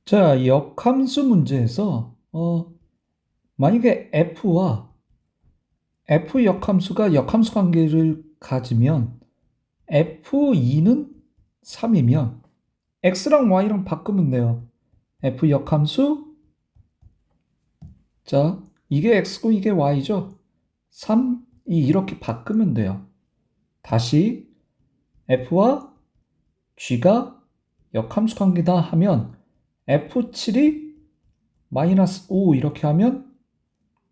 자, 역함수 문제에서 만약에 f와 f 역함수가 역함수 관계를 가지면 f2는 3이면 x랑 y랑 바꾸면 돼요. f 역함수, 자, 이게 x고 이게 y죠. 3, 2 이렇게 바꾸면 돼요. 다시 f와 g가 역함수 관계다 하면 f7이 마이너스 5 이렇게 하면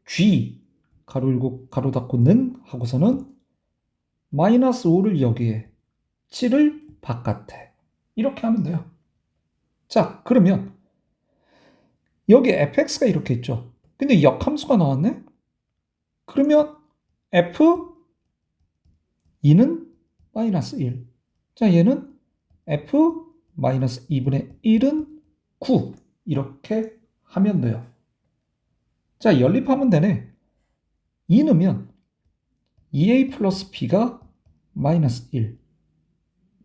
g 가로 열고 가로 닫고는 하고서는 마이너스 5를 여기에 7을 바깥에 이렇게 하면 돼요. 자, 그러면 여기 fx가 이렇게 있죠. 근데 역함수가 나왔네? 그러면 f2는 마이너스 1. 자, 얘는 f 마이너스 2분의 1은 9 이렇게 하면 돼요. 자, 연립하면 되네. 2 넣으면 2a 플러스 b가 마이너스 1.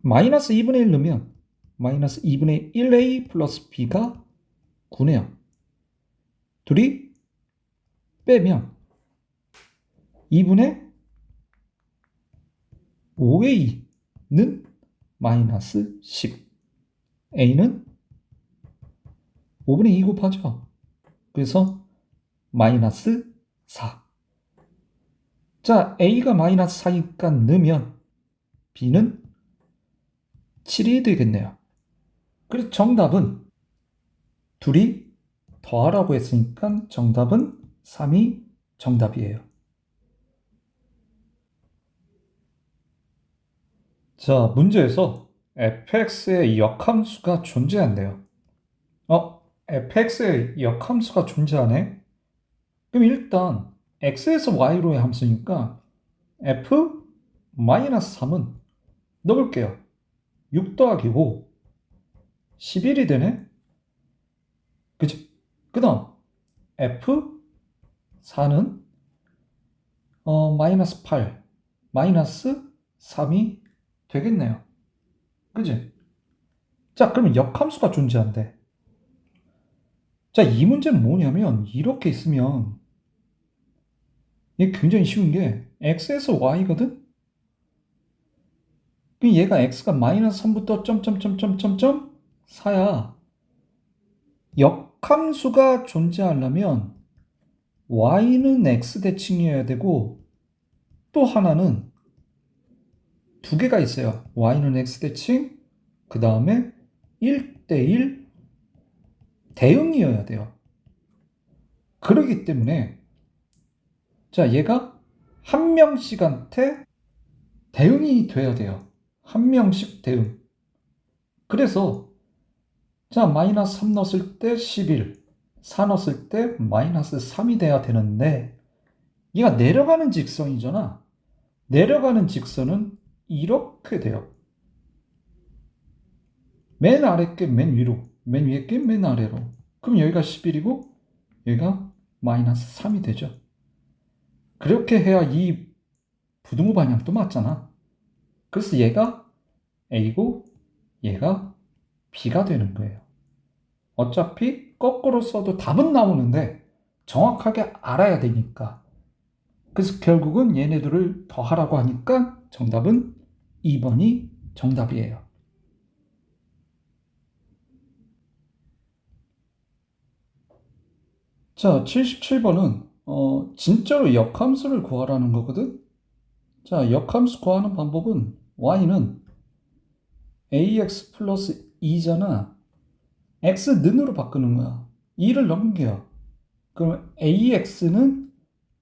마이너스 2분의 1 넣으면 마이너스 2분의 1a 플러스 b가 9네요. 둘이 빼면 2분의 5a는 마이너스 10. a는 5분의 2 곱하죠. 그래서 마이너스 4. 자, a가 마이너스 4니까 넣으면 b는 7이 되겠네요. 그래서 정답은 둘이 더하라고 했으니까 정답은 3이 정답이에요. 자, 문제에서 fx의 역함수가 존재한대요. fx의 역함수가 존재하네? 그럼 일단 x에서 y로의 함수니까 f-3은 넣어볼게요. 6 더하기 5, 11이 되네? 그치? 그 다음 f4는 마이너스 8, 마이너스 3이 되겠네요. 그치? 자, 그러면 역함수가 존재한대. 자, 이 문제는 뭐냐면 이렇게 있으면 이게 굉장히 쉬운 게 x에서 y거든? 그럼 얘가 x가 마이너스 3부터 점점점점점점 4야. 역함수가 존재하려면 y는 x 대칭이어야 되고 또 하나는 두 개가 있어요. y는 x 대칭, 그 다음에 1대1 대응이어야 돼요. 그러기 때문에 자, 얘가 한 명씩한테 대응이 돼야 돼요. 한 명씩 대응. 그래서 자, 마이너스 3 넣었을 때 11, 4 넣었을 때 마이너스 3이 돼야 되는데 얘가 내려가는 직선이잖아. 내려가는 직선은 이렇게 돼요. 맨 아래 게 맨 위로, 맨 위에 게 맨 아래로. 그럼 여기가 11이고 여기가 마이너스 3이 되죠. 그렇게 해야 이 부등호 방향도 맞잖아. 그래서 얘가 A고 얘가 B가 되는 거예요. 어차피 거꾸로 써도 답은 나오는데 정확하게 알아야 되니까. 그래서 결국은 얘네들을 더하라고 하니까 정답은 2번이 정답이에요. 자, 77번은 진짜로 역함수를 구하라는 거거든. 자, 역함수 구하는 방법은 y는 ax 플러스 2잖아. x는으로 바꾸는 거야. 2를 넘겨요. 그럼 ax는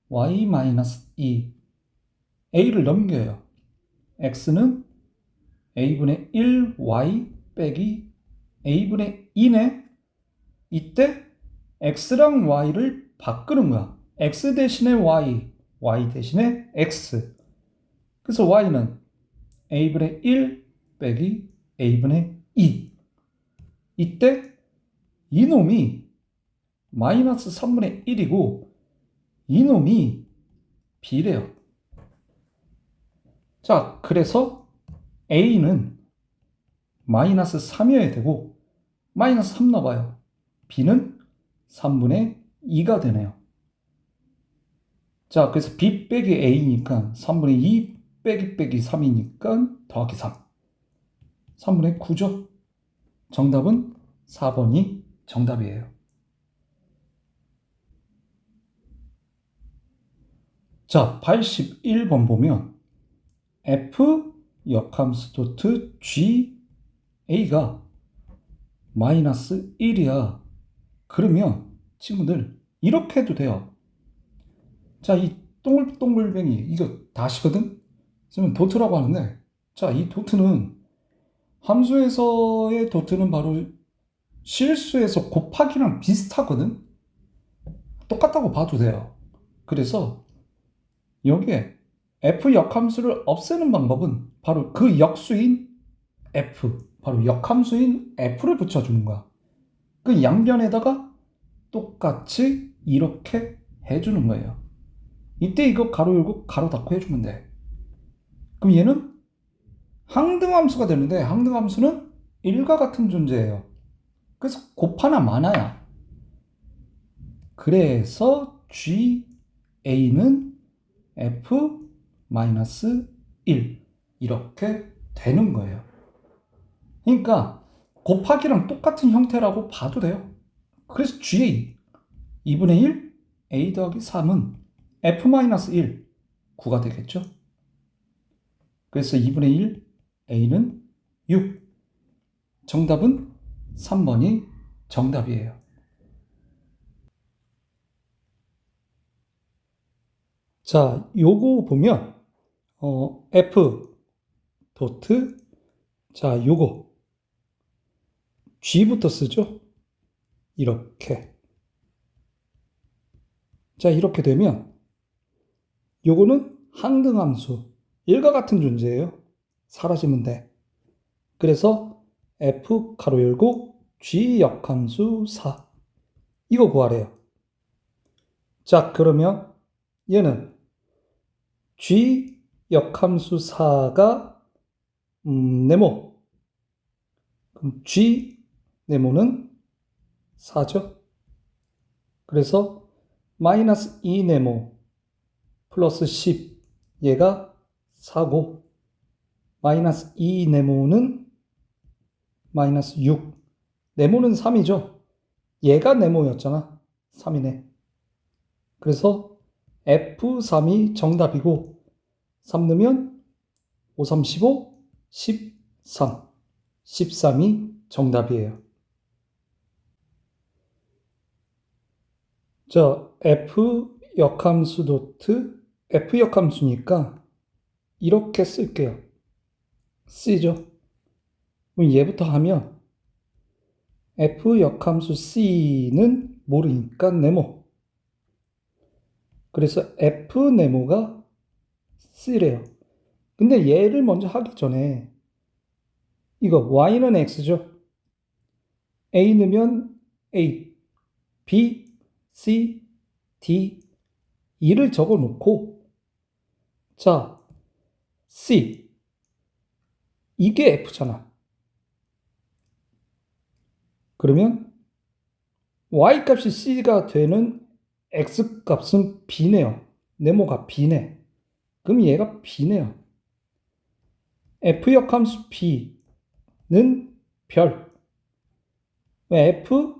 y 마이너스 2. a를 넘겨요. x는 a분의 1 y 빼기 a분의 2네. 이때 x랑 y를 바꾸는 거야. x 대신에 y, y 대신에 x. 그래서 y는 a분의 1 빼기 a분의 2. 이때 이놈이 마이너스 3분의 1이고 이놈이 b래요. 자, 그래서 a는 마이너스 3이어야 되고 마이너스 3 넣어봐요. b는 3분의 2가 되네요. 자, 그래서 b 빼기 a니까 3분의 2 빼기 3이니까 더하기 3. 3분의 9죠. 정답은 4번이 정답이에요. 자, 81번 보면 f 역함수 도트 g a가 마이너스 1이야. 그러면 친구들 이렇게 해도 돼요. 자, 이 동글동글뱅이 이거 다시거든? 그러면 도트라고 하는데, 자, 이 도트는 함수에서의 도트는 바로 실수에서 곱하기랑 비슷하거든? 똑같다고 봐도 돼요. 그래서 여기에 f 역함수를 없애는 방법은 바로 그 역수인 f, 바로 역함수인 f를 붙여주는 거야. 그 양변에다가 똑같이 이렇게 해주는 거예요. 이때 이거 가로 열고 가로 닫고 해주면 돼. 그럼 얘는 항등함수가 되는데 항등함수는 1과 같은 존재예요. 그래서 곱하나 마나야. 그래서 GA는 F-1 이렇게 되는 거예요. 그러니까 곱하기랑 똑같은 형태라고 봐도 돼요. 그래서 GA 2분의 1 A 더하기 3은 F-1 9가 되겠죠. 그래서 2분의 1 A는 6. 정답은 3번이 정답이에요. 자, 요거 보면 F 도트, 자, 요거 G부터 쓰죠. 이렇게. 자, 이렇게 되면 요거는 항등함수 1과 같은 존재예요. 사라지면 돼. 그래서 F 가로 열고 G 역함수 4 이거 구하래요. 자, 그러면 얘는 G 역함수 4가 네모. 그럼 G 네모는 4죠. 그래서 마이너스 2 네모 플러스 10 얘가 4고 마이너스 2 네모는 마이너스 6. 네모는 3이죠. 얘가 네모였잖아. 3이네. 그래서 F3이 정답이고 3 넣으면 5, 3, 15, 13. 13이 정답이에요. 자, F 역함수 도트 F 역함수니까 이렇게 쓸게요. C죠. 그럼 얘부터 하면 F 역함수 C는 모르니까 네모. 그래서 F 네모가 C래요. 근데 얘를 먼저 하기 전에 이거 Y는 X죠. A 넣으면 A, B, C, D, E를 적어 놓고 자, C 이게 F잖아. 그러면 Y 값이 C가 되는 X 값은 B네요. 네모가 B네. 그럼 얘가 B네요. F 역함수 B는 별. F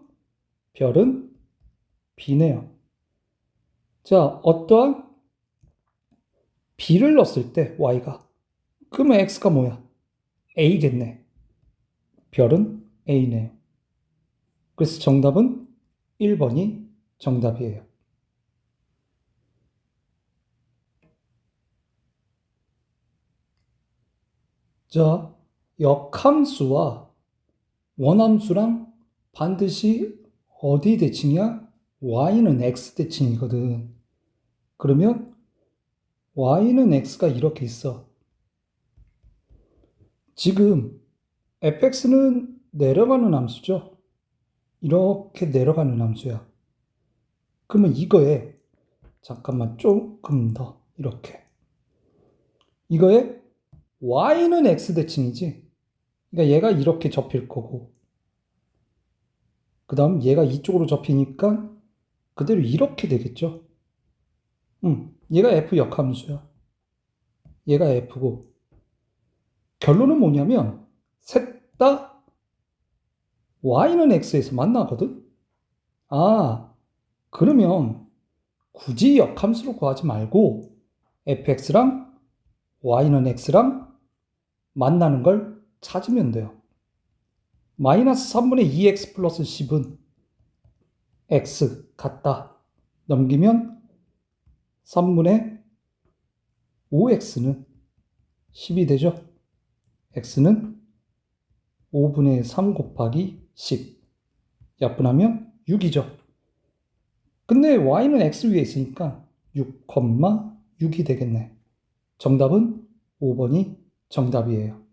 별은 B네요. 자, 어떠한 B를 넣었을 때 Y가 그러면 X가 뭐야? A겠네. 별은 A네요. 그래서 정답은 1번이 정답이에요. 자, 역함수와 원함수랑 반드시 어디 대칭이야? Y는 X 대칭이거든. 그러면 Y는 X가 이렇게 있어. 지금 fx는 내려가는 함수죠. 이렇게 내려가는 함수야. 그러면 이거에 잠깐만 조금 더 이렇게 이거에 y는 x 대칭이지. 그러니까 얘가 이렇게 접힐 거고 그 다음 얘가 이쪽으로 접히니까 그대로 이렇게 되겠죠. 얘가 f 역함수야. 얘가 f고. 결론은 뭐냐면 셋 다 y는 x에서 만나거든. 아, 그러면 굳이 역함수로 구하지 말고 fx랑 y는 x랑 만나는 걸 찾으면 돼요. 마이너스 3분의 2x 플러스 10은 x 같다. 넘기면 3분의 5x는 10이 되죠. x는 5분의 3 곱하기 10. 약분하면 6이죠. 근데 y는 x 위에 있으니까 6,6이 되겠네. 정답은 5번이 정답이에요.